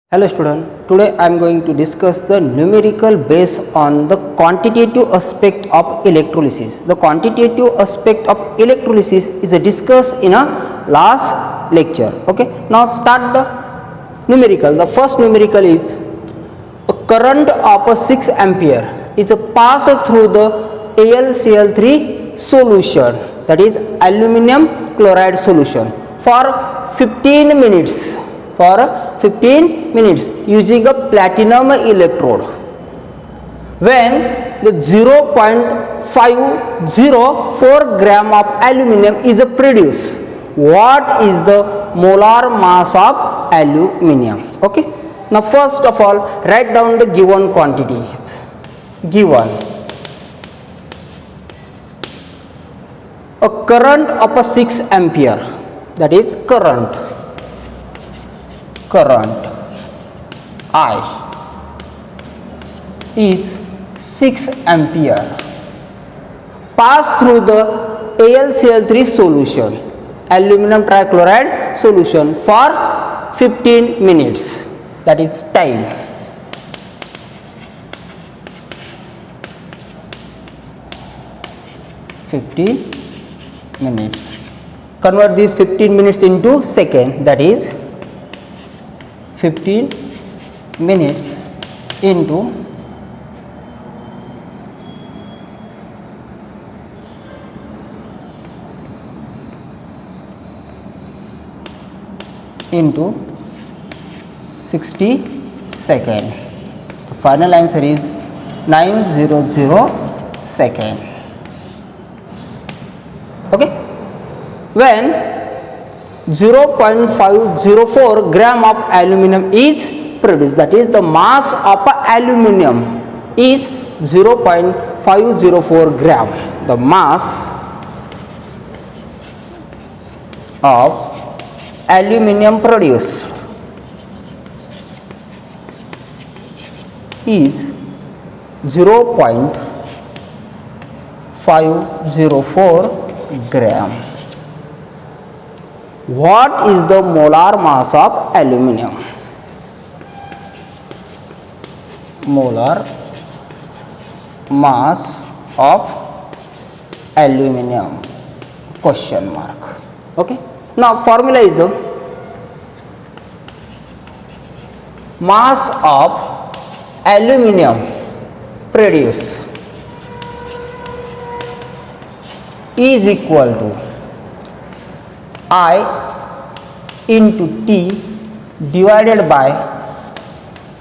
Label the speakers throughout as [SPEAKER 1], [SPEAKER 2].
[SPEAKER 1] Hello student, today I am going to discuss the numerical based on the quantitative aspect of electrolysis. The quantitative aspect of electrolysis is discussed in a last lecture. Okay, now start the numerical. The first numerical is a current of a 6 ampere is passed through the AlCl3 solution, that is aluminum chloride solution, for 15 minutes. For 15 minutes using a platinum electrode. When the 0.504 gram of aluminum is produced, what is the molar mass of aluminum? Okay, now first of all write down the given quantities. Given a current of a 6 ampere, that is current I is 6 ampere pass through the AlCl3 solution, aluminum trichloride solution, for 15 minutes, that is time. minutes. Convert these 15 minutes into second, that is 15 minutes into 60 seconds. The final answer is 900 seconds. Okay, when 0.504 gram of aluminum is produced, that is the mass of aluminum is 0.504 gram. The mass of aluminum produced is 0.504 gram. What is the molar mass of aluminum? Molar mass of aluminum, question mark. Okay, now formula is the mass of aluminum produced is equal to I into T divided by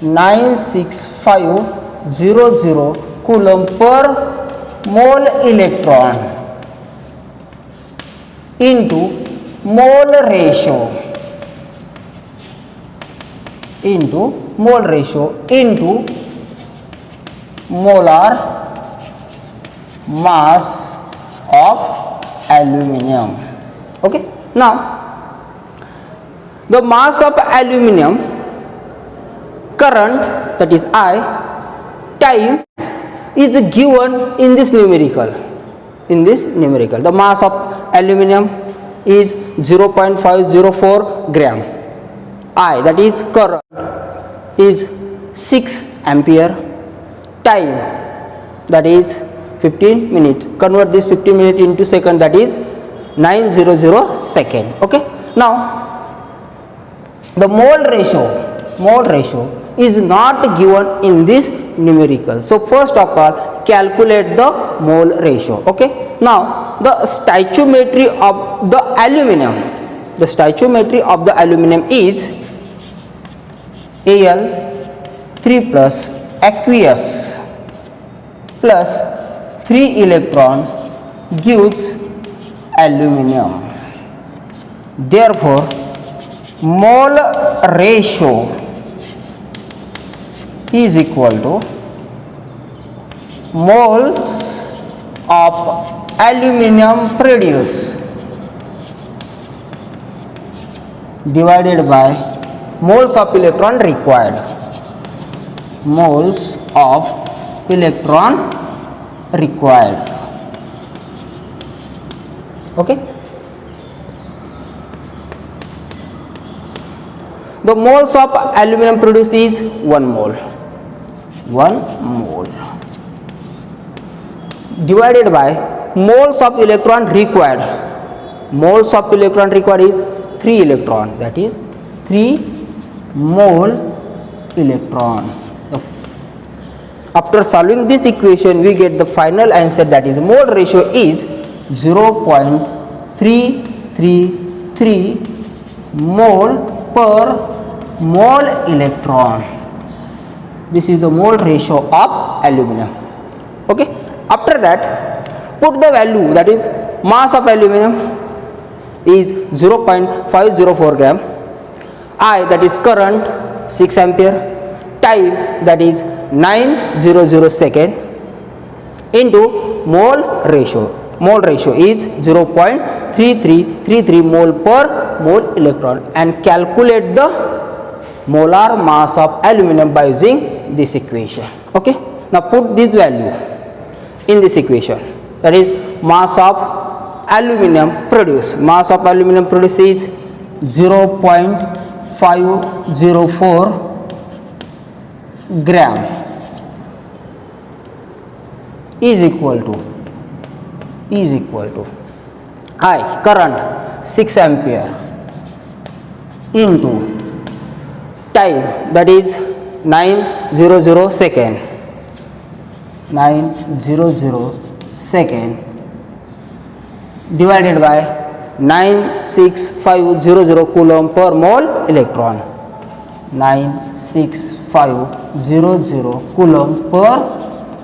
[SPEAKER 1] 96500 coulomb per mole electron into mole ratio into molar mass of aluminum. Okay, now the mass of aluminum, current, that is I, time, is given in this numerical. The mass of aluminum is 0.504 gram. I, that is current, is 6 ampere. Time, that is 15 minutes. Convert this 15 minutes into second, that is 900 second. Okay, now the mole ratio is not given in this numerical. So first of all calculate the mole ratio. Okay, now the stoichiometry of the aluminum is Al3 plus aqueous plus 3 electron gives aluminum. Therefore mole ratio is equal to moles of aluminum produced divided by moles of electron required. Moles of electron required. Okay, the moles of aluminum produced is 1 mole. 1 mole divided by moles of electron required. Moles of electron required is 3 electron, that is 3 mole electron. After solving this equation, we get the final answer, that is mole ratio is 0.333 mole per mole electron. This is the mole ratio of aluminum. Okay. After that, put the value, that is mass of aluminum is 0.504 gram, I, that is current 6 ampere, time, that is 900 second, into mole ratio. Mole ratio is 0.3333 mole per mole electron, and calculate the molar mass of aluminum by using this equation. Okay. Now put this value in this equation, that is mass of aluminum produced. Mass of aluminum produced is 0.504 gram is equal to I, current 6 ampere, into time, that is 900 second, 900 second, divided by 96500 coulomb per mole electron. 96500 coulomb per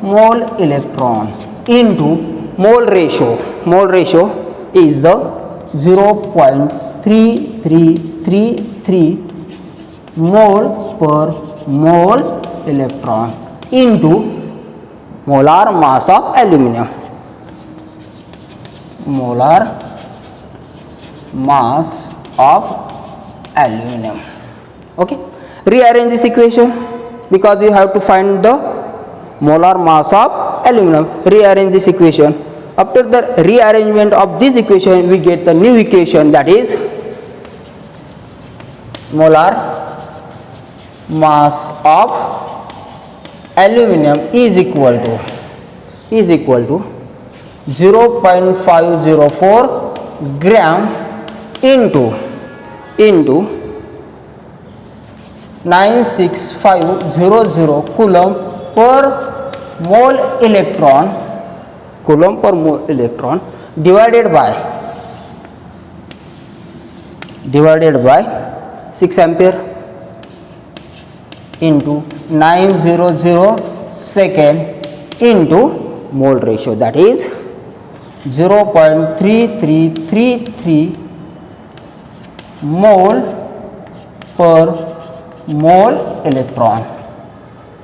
[SPEAKER 1] mole electron, into mole ratio. Mole ratio is the 0.3333 mole per mole electron, into molar mass of aluminum. Molar mass of aluminum. Okay. Rearrange this equation, because you have to find the molar mass of aluminum. Rearrange this equation. After the rearrangement of this equation, we get the new equation, that is molar mass of aluminum is equal to 0.504 gram into 96500 coulomb per mole electron, divided by 6 ampere, into 900 second, into mole ratio, that is 0.3333 mole per mole electron.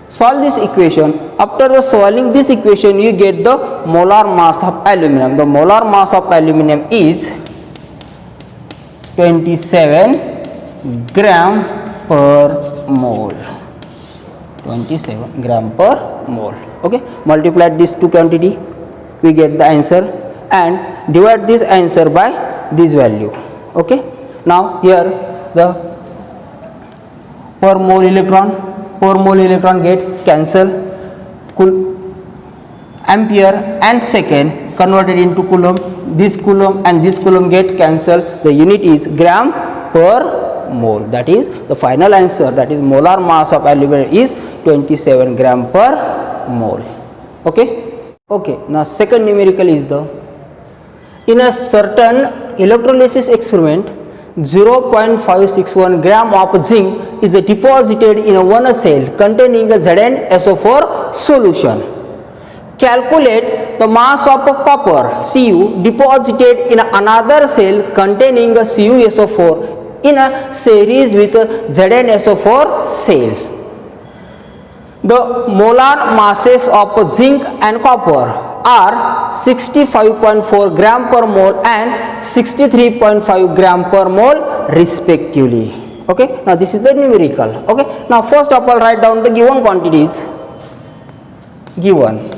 [SPEAKER 1] Solve this equation. After the solving this equation, you get the molar mass of aluminum. The molar mass of aluminum is 27 gram per mole. 27 gram per mole. Okay. Multiply these two quantity, we get the answer, and divide this answer by this value. Okay. Now here the per mole electron get cancel. Ampere and second converted into coulomb. This coulomb and this coulomb get cancel. The unit is gram per mole. That is the final answer, that is molar mass of aluminum is 27 gram per mole. Okay. Now second numerical is the, in a certain electrolysis experiment, 0.561 gram of zinc is deposited in one cell containing a ZnSO4 solution. Calculate the mass of copper Cu deposited in another cell containing a CuSO4 in a series with ZnSO4 cell. The molar masses of zinc and copper are 65.4 gram per mole and 63.5 gram per mole respectively. Okay. Now this is the numerical. Okay. Now first of all, write down the given quantities. Given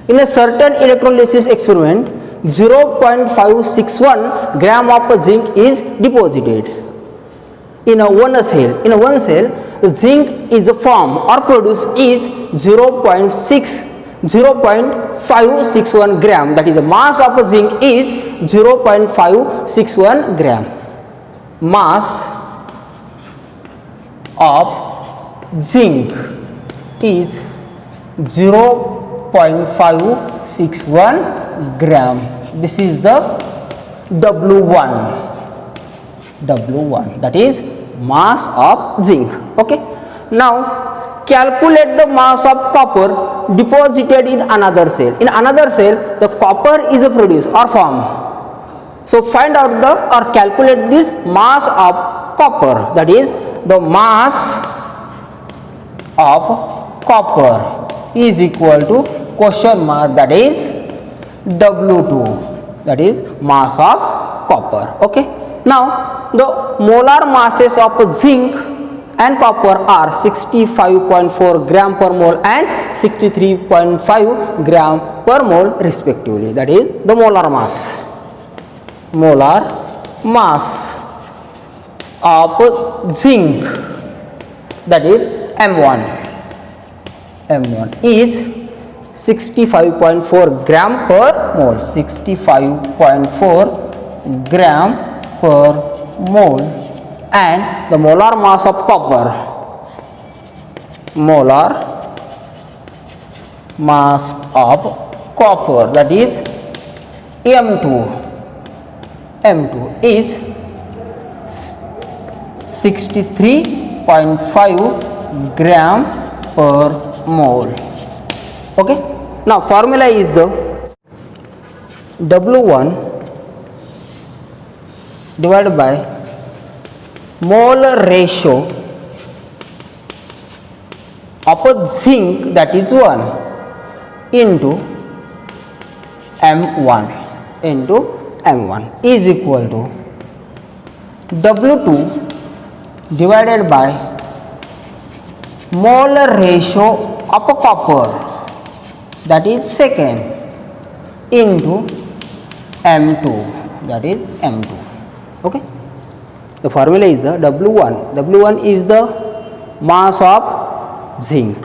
[SPEAKER 1] in a certain electrolysis experiment, 0.561 gram of zinc is deposited in a one cell. In a one cell, the zinc is formed or produced is 0.561 gram. That is the mass of zinc is 0.561 gram. Mass of zinc is 0.561 gram. This is the W1. That is mass of zinc. Okay. Now calculate the mass of copper deposited in another cell. In another cell, the copper is produced or formed. So find out or calculate this mass of copper. That is the mass of copper is equal to question mark, that is W2, that is mass of copper. Okay. Now the molar masses of zinc and copper are 65.4 gram per mole and 63.5 gram per mole respectively. That is the molar mass. Molar mass of zinc, that is M1 is 65.4 gram per mole. 65.4 gram per mole. And the molar mass of copper, that is M2 is 63.5 gram per mole. Okay. Now formula is the W1 divided by mole ratio of zinc, that is 1 into M1 is equal to W2 divided by mole ratio of copper, that is second, into M2, that is M2. Okay. The formula is the W1 is the mass of zinc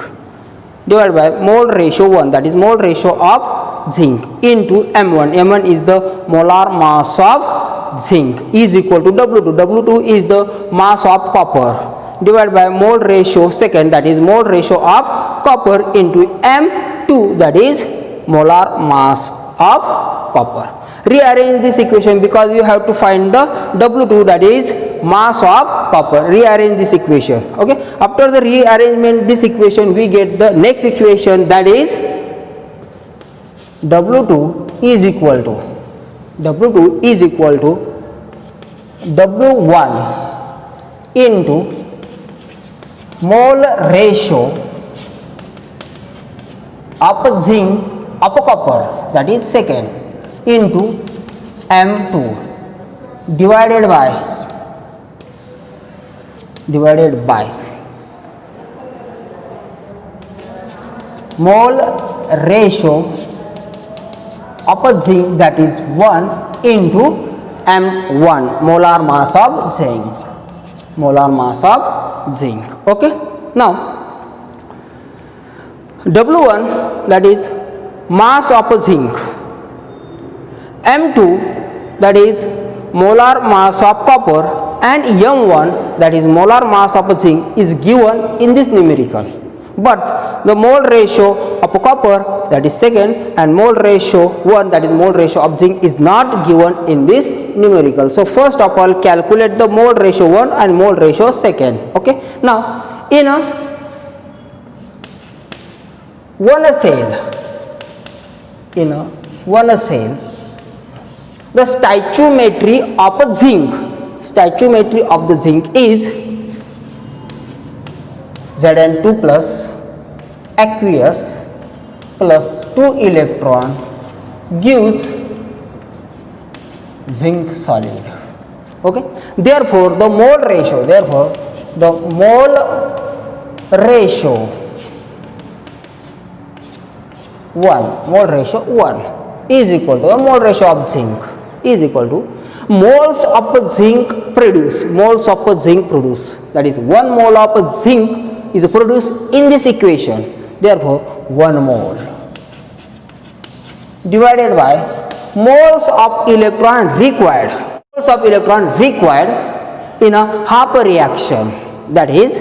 [SPEAKER 1] divided by mole ratio 1, that is mole ratio of zinc, into M1 is the molar mass of zinc, is equal to W2 is the mass of copper divided by mole ratio second, that is mole ratio of copper, into M2, that is molar mass of copper. Rearrange this equation because you have to find the W2, that is mass of copper. Rearrange this equation. Okay. After the rearrangement this equation, we get the next equation, that is W2 is equal to W1 into mole ratio of zinc of copper, that is second, into M2 divided by mole ratio of zinc, that is 1 into M1, molar mass of zinc. Okay. Now W1, that is mass of zinc, M2, that is molar mass of copper, and M1, that is molar mass of zinc, is given in this numerical. But the mole ratio of copper, that is second, and mole ratio 1, that is mole ratio of zinc, is not given in this numerical. So first of all, calculate the mole ratio 1 and mole ratio second. Okay. Now in a one cell, the stoichiometry of the zinc is Zn2 plus aqueous plus 2 electron gives zinc solid. Okay. Therefore the mole ratio 1 is equal to the mole ratio of zinc is equal to moles of zinc produce, moles of zinc produce, that is 1 mole of zinc is produced in this equation, therefore 1 mole divided by moles of electron required, moles of electron required in a half reaction, that is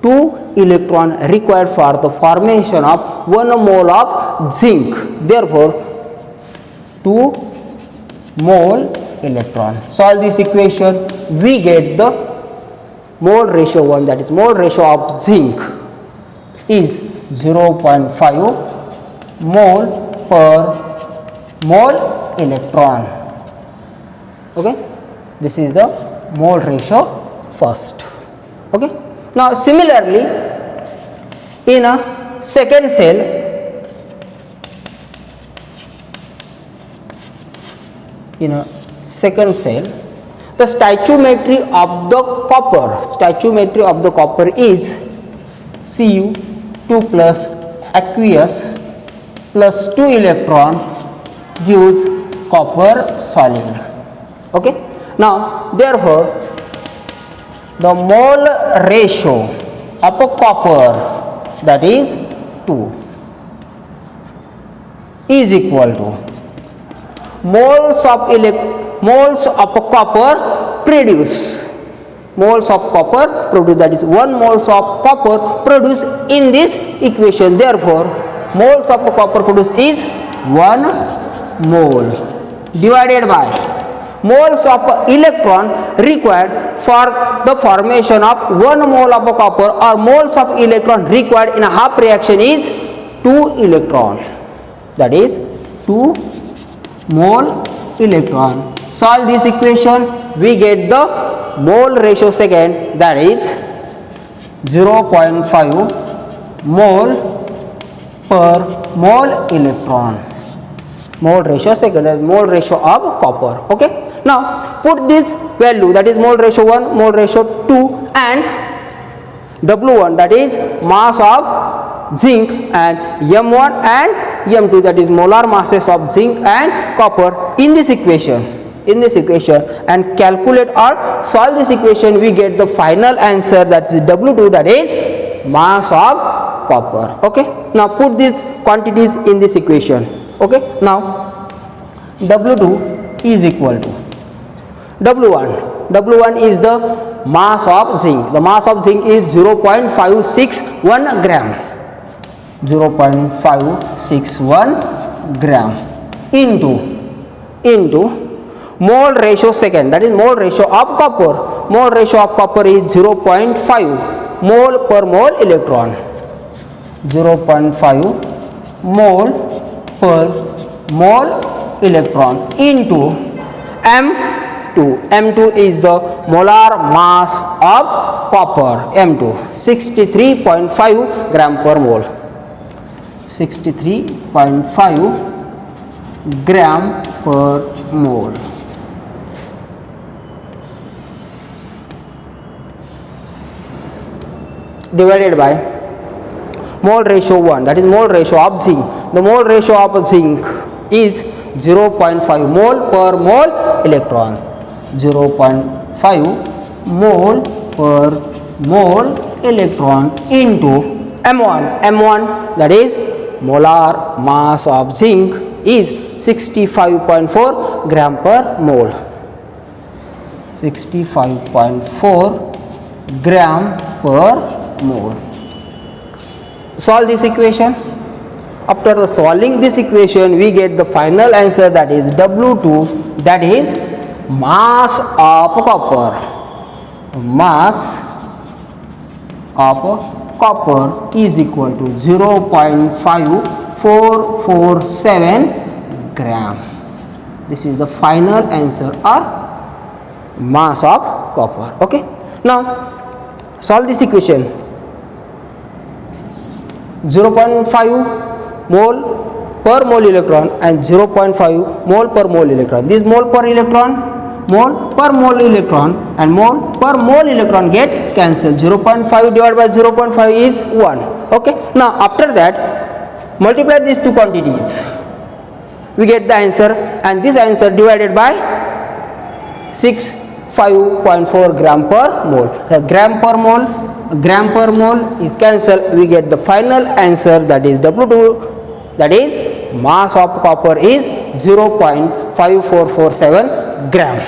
[SPEAKER 1] 2 electron required for the formation of 1 mole of zinc, therefore 2 mole electron. Solve this equation, we get the mole ratio 1, that is mole ratio of zinc is 0.5 mole per mole electron. Okay, this is the mole ratio first. Okay, now similarly in a second cell, the stoichiometry of the copper is Cu2 plus aqueous plus 2 electron gives copper solid. Okay, now therefore the mole ratio of a copper, that is 2, is equal to moles of copper produce, that is 1 moles of copper produced in this equation, therefore moles of copper produced is 1 mole divided by moles of electron required for the formation of 1 mole of copper, or moles of electron required in a half reaction is 2 electron, that is 2 mole electron. Solve this equation, we get the mole ratio second, that is 0.5 mole per mole electron. Mole ratio second is mole ratio of copper. Okay, now put this value, that is mole ratio 1, mole ratio 2 and W1, that is mass of zinc, and M1 and M2, that is molar masses of zinc and copper in this equation, and calculate or solve this equation, we get the final answer, that is W2, that is mass of copper. Okay, now put these quantities in this equation. Okay, now W2 is equal to W1 is the mass of zinc. The mass of zinc is 0.561 gram. 0.561 gram into mole ratio second, that is mole ratio of copper. Mole ratio of copper is 0.5 mole per mole electron. 0.5 mole per mole electron into M2. M2 is the molar mass of copper. M2 63.5 gram per mole. 63.5 gram per mole. Divided by mole ratio 1, that is mole ratio of zinc. The mole ratio of zinc is 0.5 mole per mole electron. 0.5 mole per mole electron into M1, that is molar mass of zinc is 65.4 gram per mole. 65.4 gram per mole. Solve this equation. After the solving this equation, we get the final answer, that is W2, that is mass of copper. Mass of copper is equal to 0.5447 gram. This is the final answer, or mass of copper. Okay, now solve this equation. 0.5 mole per mole electron and 0.5 mole per mole electron. This mole per mole electron and mole per mole electron get cancelled. 0.5 divided by 0.5 is 1. Okay, now after that multiply these two quantities. we get the answer, and this answer divided by 65.4 gram per mole. The gram per mole is cancelled. We get the final answer, that is W2, that is mass of copper is 0.5447 gram.